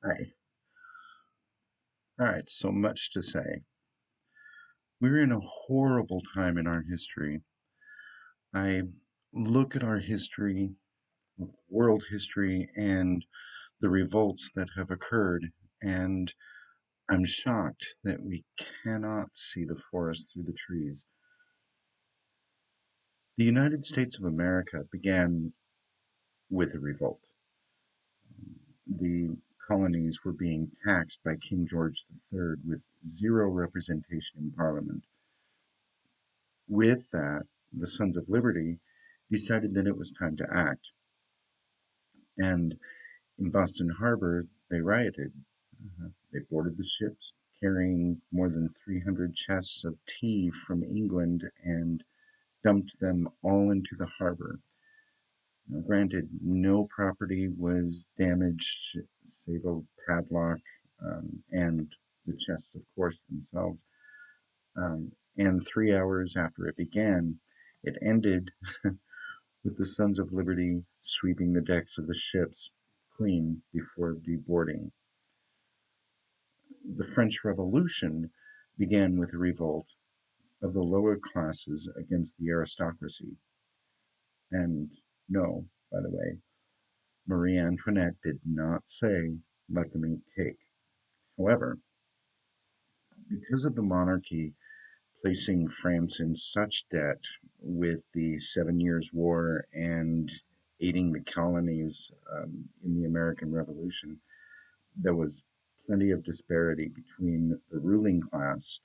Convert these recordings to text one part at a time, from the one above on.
Hi. All right, so much to say. We're in a horrible time in our history. I look at our history, world history, and the revolts that have occurred, and I'm shocked that we cannot see the forest through the trees. The United States of America began with a revolt. The colonies were being taxed by King George III with zero representation in Parliament. With that, the Sons of Liberty decided that it was time to act. And in Boston Harbor, they rioted. They boarded the ships, carrying more than 300 chests of tea from England and dumped them all into the harbor. Now, granted, no property was damaged, save a padlock and the chests, of course, themselves. And 3 hours after it began, it ended with the Sons of Liberty sweeping the decks of the ships clean before deboarding. The French Revolution began with a revolt of the lower classes against the aristocracy. And no, by the way, Marie Antoinette did not say, let them eat cake. However, because of the monarchy placing France in such debt with the Seven Years' War and aiding the colonies in the American Revolution, there was plenty of disparity between the ruling class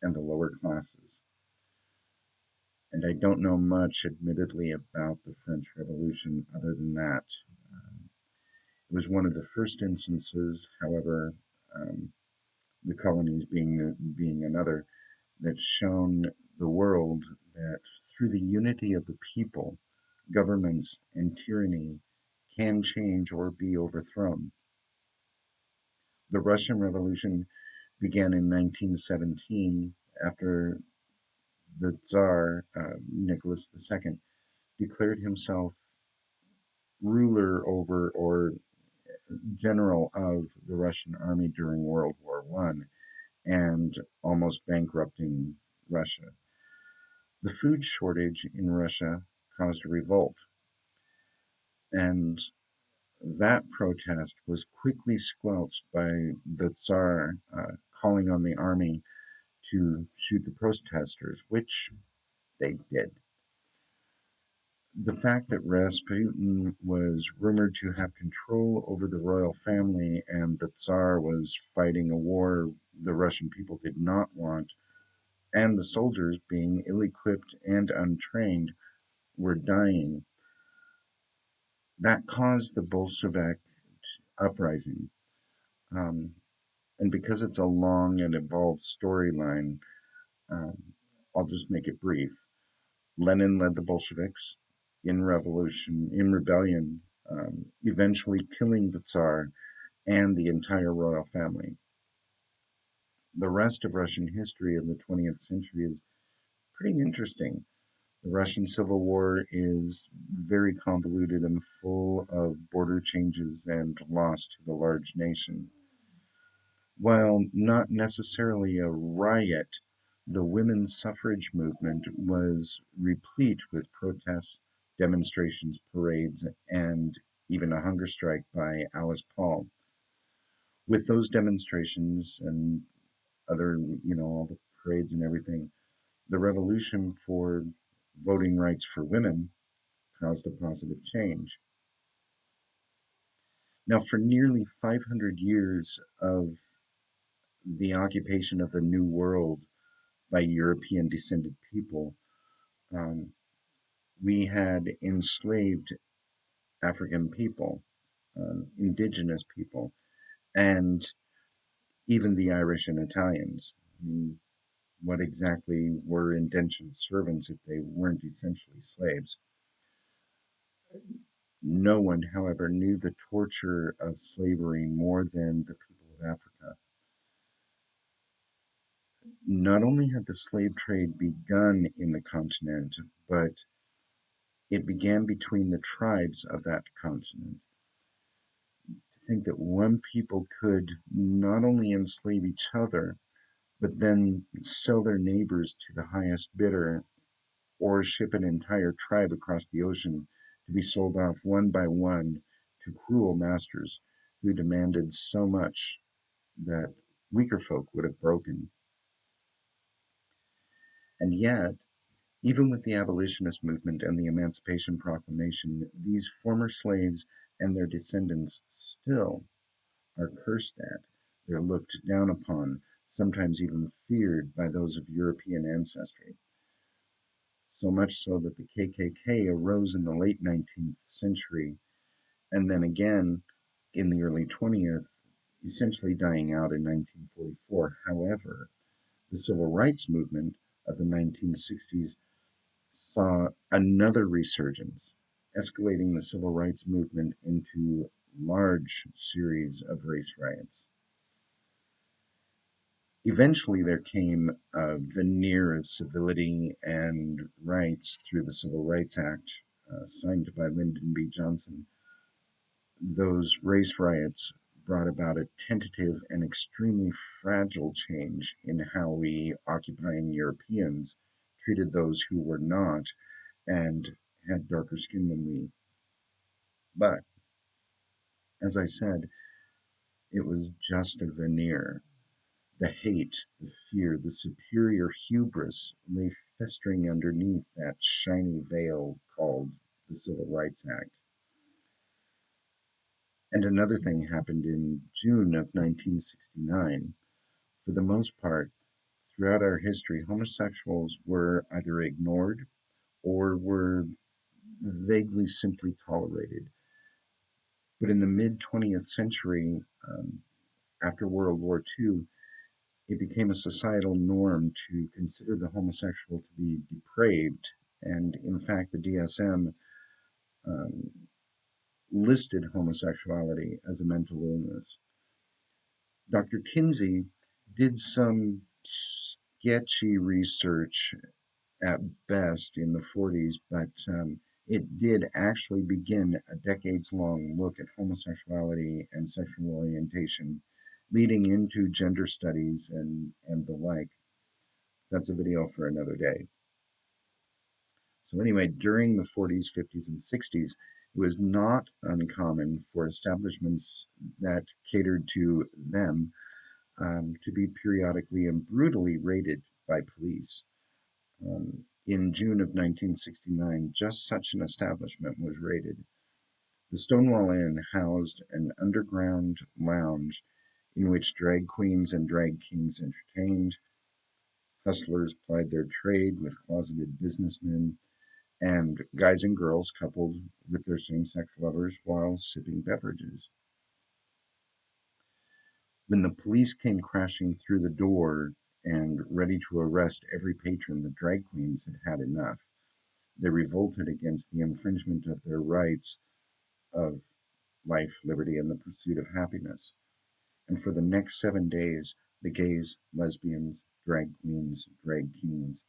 and the lower classes. And I don't know much, admittedly, about the French Revolution other than that. It was one of the first instances, however, um, the colonies being another, that's shown the world that through the unity of the people, governments and tyranny can change or be overthrown. The Russian Revolution began in 1917 after the Tsar, Nicholas II, declared himself ruler over or general of the Russian army during World War One and almost bankrupting Russia. The food shortage in Russia caused a revolt, and that protest was quickly squelched by the Tsar calling on the army to shoot the protesters, which they did. The fact that Rasputin was rumored to have control over the royal family and the Tsar was fighting a war the Russian people did not want, and the soldiers, being ill equipped and untrained, were dying, that caused the Bolshevik uprising. Um, and because it's a long and involved storyline, um, I'll just make it brief. Lenin led the Bolsheviks in rebellion, eventually killing the Tsar and the entire royal family. The rest of Russian history in the 20th century is pretty interesting. The Russian Civil War is very convoluted and full of border changes and loss to the large nation. While not necessarily a riot, the women's suffrage movement was replete with protests, demonstrations, parades, and even a hunger strike by Alice Paul. With those demonstrations and other, all the parades and everything, the revolution for voting rights for women caused a positive change. Now, for nearly 500 years of the occupation of the New World by European descended people, um, we had enslaved African people, indigenous people, and even the Irish and Italians. I mean, what exactly were indentured servants if they weren't essentially slaves? No one, however, knew the torture of slavery more than the people of Africa. Not only had the slave trade begun in the continent, but it began between the tribes of that continent. think that one people could not only enslave each other, but then sell their neighbors to the highest bidder or ship an entire tribe across the ocean to be sold off one by one to cruel masters who demanded so much that weaker folk would have broken. And yet, even with the abolitionist movement and the Emancipation Proclamation, these former slaves and their descendants still are cursed at. They're looked down upon, sometimes even feared by those of European ancestry. So much so that the KKK arose in the late 19th century and then again in the early 20th, essentially dying out in 1944. However, the civil rights movement of the 1960s saw another resurgence, escalating the civil rights movement into large series of race riots. Eventually, there came a veneer of civility and rights through the Civil Rights Act, signed by Lyndon B. Johnson. Those race riots brought about a tentative and extremely fragile change in how we occupying Europeans treated those who were not and had darker skin than we. But, as I said, it was just a veneer. The hate, the fear, the superior hubris lay festering underneath that shiny veil called the Civil Rights Act. And another thing happened in June of 1969. For the most part, throughout our history, homosexuals were either ignored or were vaguely simply tolerated. But in the mid 20th century, after World War II, it became a societal norm to consider the homosexual to be depraved, and in fact, the DSM um, listed homosexuality as a mental illness. Dr. Kinsey did some sketchy research at best in the 40s, but it did actually begin a decades-long look at homosexuality and sexual orientation, leading into gender studies and the like. That's a video for another day. So anyway, during the 40s, 50s, and 60s, it was not uncommon for establishments that catered to them to be periodically and brutally raided by police. In June of 1969, just such an establishment was raided. The Stonewall Inn housed an underground lounge in which drag queens and drag kings entertained, hustlers plied their trade with closeted businessmen, and guys and girls coupled with their same-sex lovers while sipping beverages. When the police came crashing through the door and ready to arrest every patron, the drag queens had had enough. They revolted against the infringement of their rights of life, liberty, and the pursuit of happiness. And for the next 7 days, the gays, lesbians, drag queens, drag kings,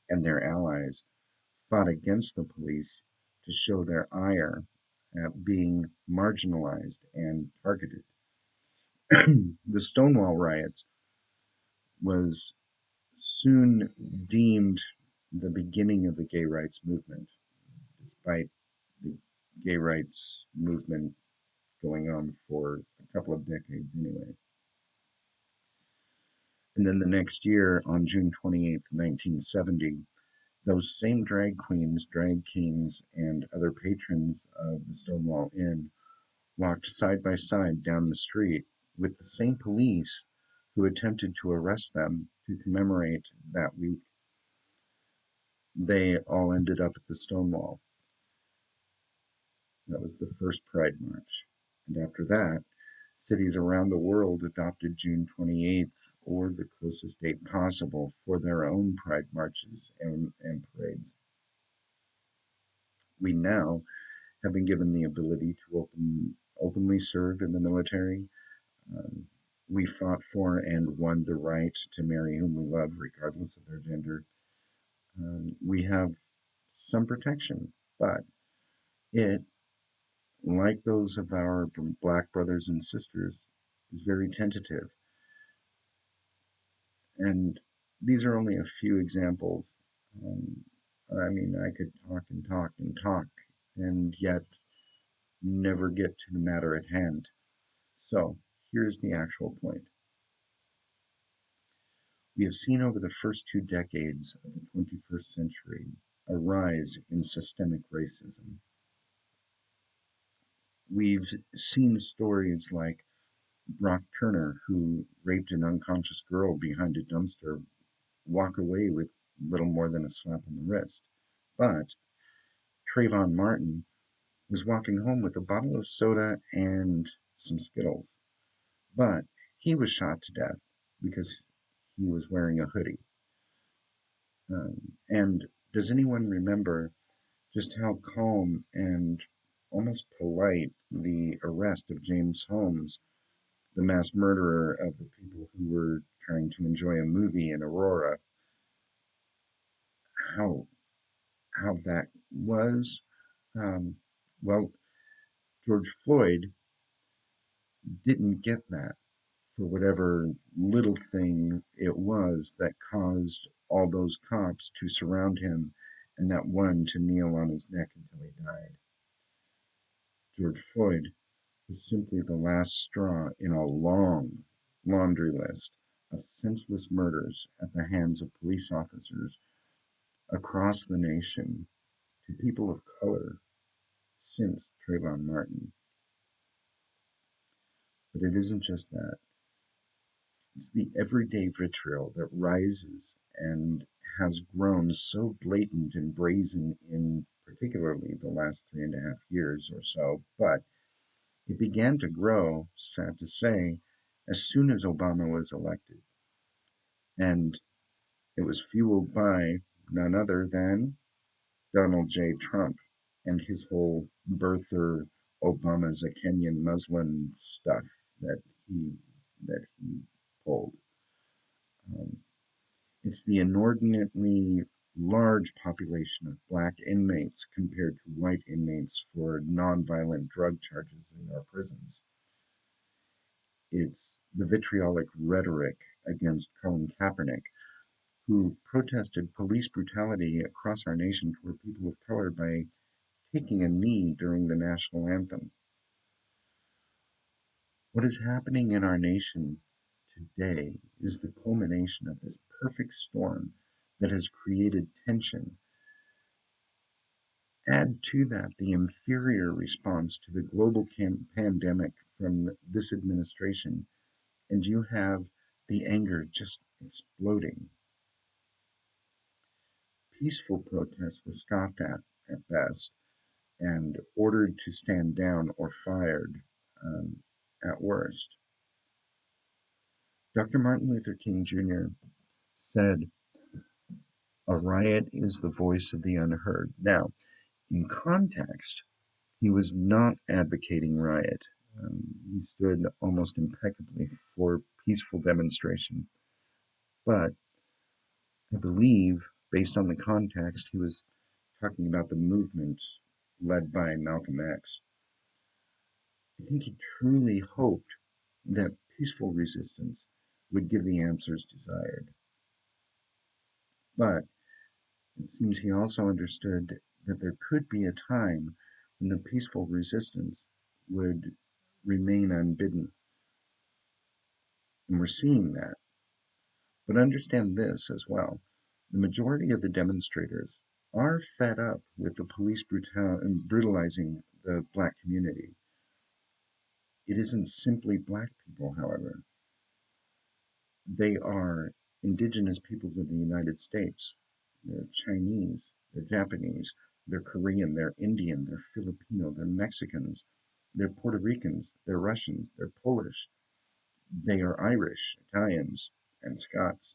and their allies fought against the police to show their ire at being marginalized and targeted. The Stonewall riots was soon deemed the beginning of the gay rights movement, despite the gay rights movement going on for a couple of decades anyway. And then the next year, on June 28th, 1970, those same drag queens, drag kings, and other patrons of the Stonewall Inn walked side by side down the street with the same police who attempted to arrest them to commemorate that week. They all ended up at the Stonewall. That was the first Pride March. And after that, cities around the world adopted June 28th or the closest date possible for their own Pride marches and parades. We now have been given the ability to openly serve in the military. We fought for and won the right to marry whom we love, regardless of their gender. We have some protection, but it like those of our black brothers and sisters, is very tentative. And these are only a few examples. Um, I mean, I could talk and talk and talk, and yet never get to the matter at hand. So, here's the actual point. We have seen over the first 2 decades of the 21st century a rise in systemic racism. We've seen stories like Brock Turner, who raped an unconscious girl behind a dumpster, walk away with little more than a slap on the wrist. But Trayvon Martin was walking home with a bottle of soda and some Skittles. But he was shot to death because he was wearing a hoodie. And does anyone remember just how calm and almost polite the arrest of James Holmes, the mass murderer of the people who were trying to enjoy a movie in Aurora, how that was? Um, well, George Floyd didn't get that for whatever little thing it was that caused all those cops to surround him and that one to kneel on his neck until he died. George Floyd was simply the last straw in a long laundry list of senseless murders at the hands of police officers across the nation to people of color since Trayvon Martin. But it isn't just that. It's the everyday vitriol that rises and has grown so blatant and brazen in particularly the last 3.5 years or so, but it began to grow, sad to say, as soon as Obama was elected. And it was fueled by none other than Donald J. Trump and his whole birther Obama's a Kenyan Muslim stuff that he pulled. Um, it's the inordinately large population of black inmates compared to white inmates for nonviolent drug charges in our prisons. It's the vitriolic rhetoric against Colin Kaepernick, who protested police brutality across our nation toward people of color by taking a knee during the national anthem. What is happening in our nation today is the culmination of this perfect storm that has created tension. Add to that the inferior response to the global pandemic from this administration, and you have the anger just exploding. Peaceful protests were scoffed at best and ordered to stand down or fired at worst. Dr. Martin Luther King Jr. said, "A riot is the voice of the unheard." Now, in context, he was not advocating riot. He stood almost impeccably for peaceful demonstration. But I believe, based on the context, he was talking about the movement led by Malcolm X. I think he truly hoped that peaceful resistance would give the answers desired. But it seems he also understood that there could be a time when the peaceful resistance would remain unbidden. And we're seeing that. But understand this as well. The majority of the demonstrators are fed up with the police brutalizing the black community. It isn't simply black people, however. They are indigenous peoples of the United States. They're Chinese, they're Japanese, they're Korean, they're Indian, they're Filipino, they're Mexicans, they're Puerto Ricans, they're Russians, they're Polish, they are Irish, Italians, and Scots.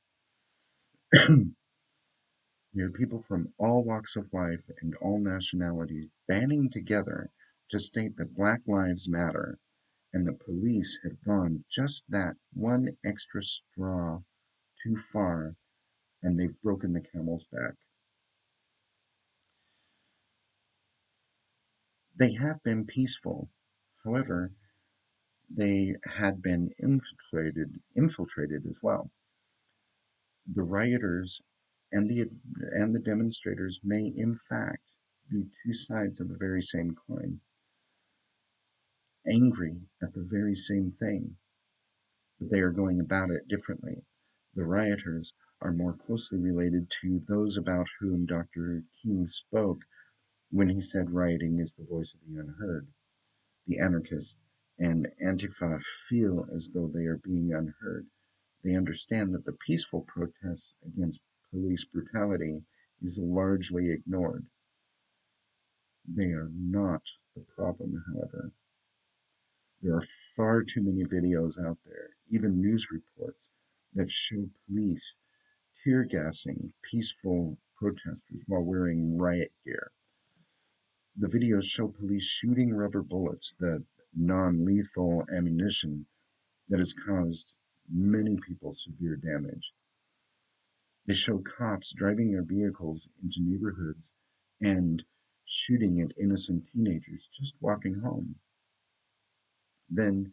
There are people from all walks of life and all nationalities banding together to state that Black Lives Matter, and the police have gone just that one extra straw too far, and they've broken the camel's back. They have been peaceful. However, they had been infiltrated as well. The rioters and the demonstrators may in fact be two sides of the very same coin, angry at the very same thing, but they are going about it differently. The rioters are more closely related to those about whom Dr. King spoke when he said rioting is the voice of the unheard. The anarchists and Antifa feel as though they are being unheard. They understand that the peaceful protests against police brutality is largely ignored. They are not the problem, however. There are far too many videos out there, even news reports, that show police tear gassing peaceful protesters while wearing riot gear. The videos show police shooting rubber bullets, the non lethal ammunition that has caused many people severe damage. They show cops driving their vehicles into neighborhoods and shooting at innocent teenagers just walking home. Then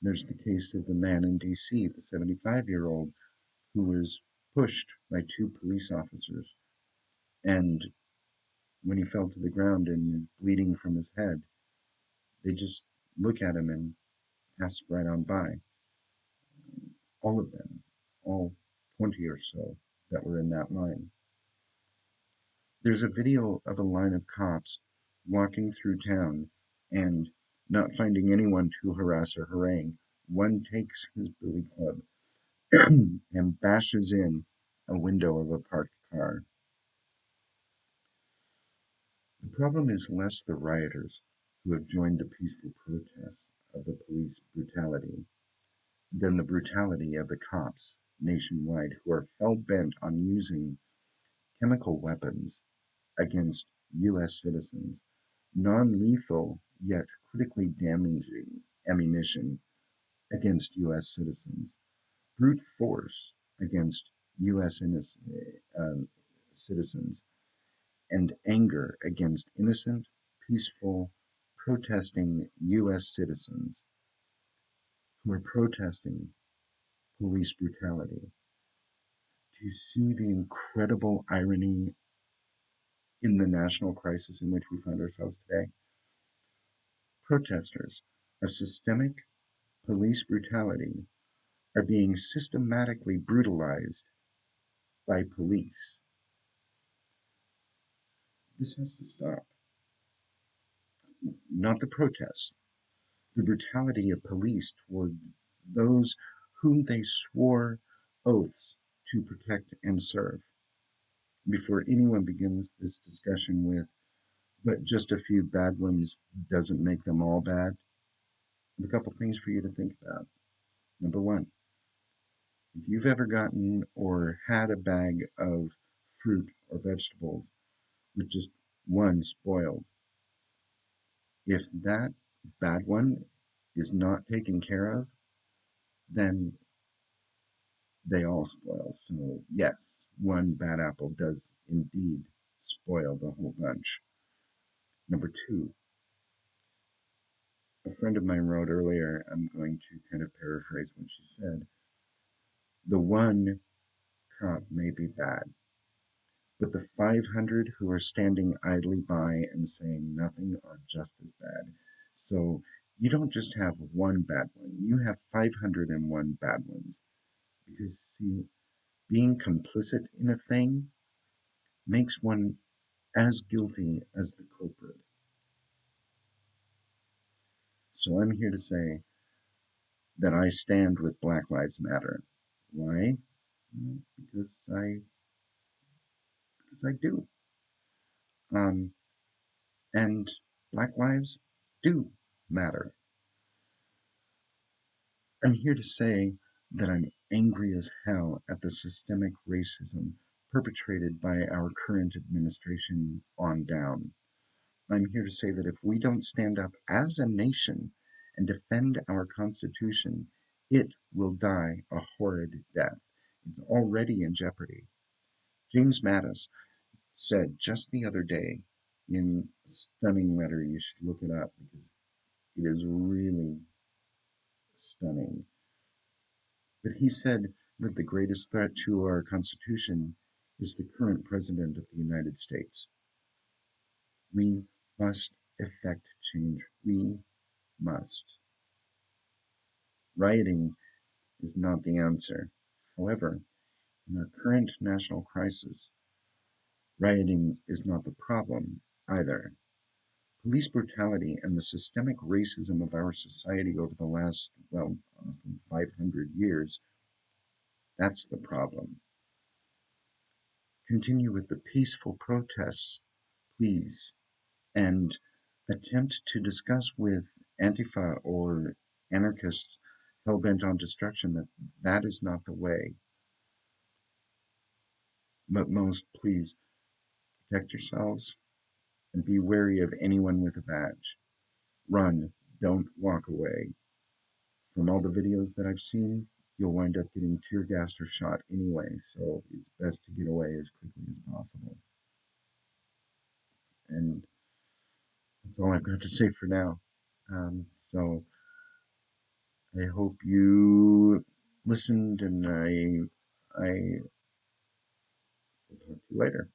there's the case of the man in DC, the 75-year-old who was pushed by two police officers. And when he fell to the ground and is bleeding from his head, they just look at him and pass right on by. All of them, all 20 or so that were in that line. There's a video of a line of cops walking through town and not finding anyone to harass or harangue. One takes his billy club and bashes in a window of a parked car. The problem is less the rioters who have joined the peaceful protests of the police brutality than the brutality of the cops nationwide who are hell-bent on using chemical weapons against U.S. citizens, non-lethal yet critically damaging ammunition against U.S. citizens, brute force against U.S. citizens, and anger against innocent, peaceful, protesting U.S. citizens who are protesting police brutality. Do you see the incredible irony in the national crisis in which we find ourselves today? Protesters of systemic police brutality are being systematically brutalized by police. This has to stop. Not the protests, the brutality of police toward those whom they swore oaths to protect and serve. Before anyone begins this discussion with, but just a few bad ones doesn't make them all bad, I have a couple things for you to think about. Number one, if you've ever gotten or had a bag of fruit or vegetables with just one spoiled, if that bad one is not taken care of, then they all spoil. So yes, one bad apple does indeed spoil the whole bunch. Number two, a friend of mine wrote earlier, I'm going to kind of paraphrase what she said. The one cop may be bad, but the 500 who are standing idly by and saying nothing are just as bad. So you don't just have one bad one, you have 501 bad ones. Because, see, being complicit in a thing makes one as guilty as the culprit. So I'm here to say that I stand with Black Lives Matter. Why? Because I do. And Black lives do matter. I'm here to say that I'm angry as hell at the systemic racism perpetrated by our current administration on down. I'm here to say that if we don't stand up as a nation and defend our Constitution, it will die a horrid death. It's already in jeopardy. James Mattis said just the other day in a stunning letter. You should look it up because it is really stunning. But he said that the greatest threat to our Constitution is the current President of the United States. We must effect change. We must. Rioting is not the answer. However, in our current national crisis, rioting is not the problem either. Police brutality and the systemic racism of our society over the last, well, 500 years, that's the problem. Continue with the peaceful protests, please, and attempt to discuss with Antifa or anarchists hell-bent on destruction that that is not the way. But most, please, protect yourselves and be wary of anyone with a badge. Run, don't walk away. From all the videos that I've seen, you'll wind up getting tear gassed or shot anyway, so it's best to get away as quickly as possible. And that's all I've got to say for now. So I hope you listened, and I will talk to you later.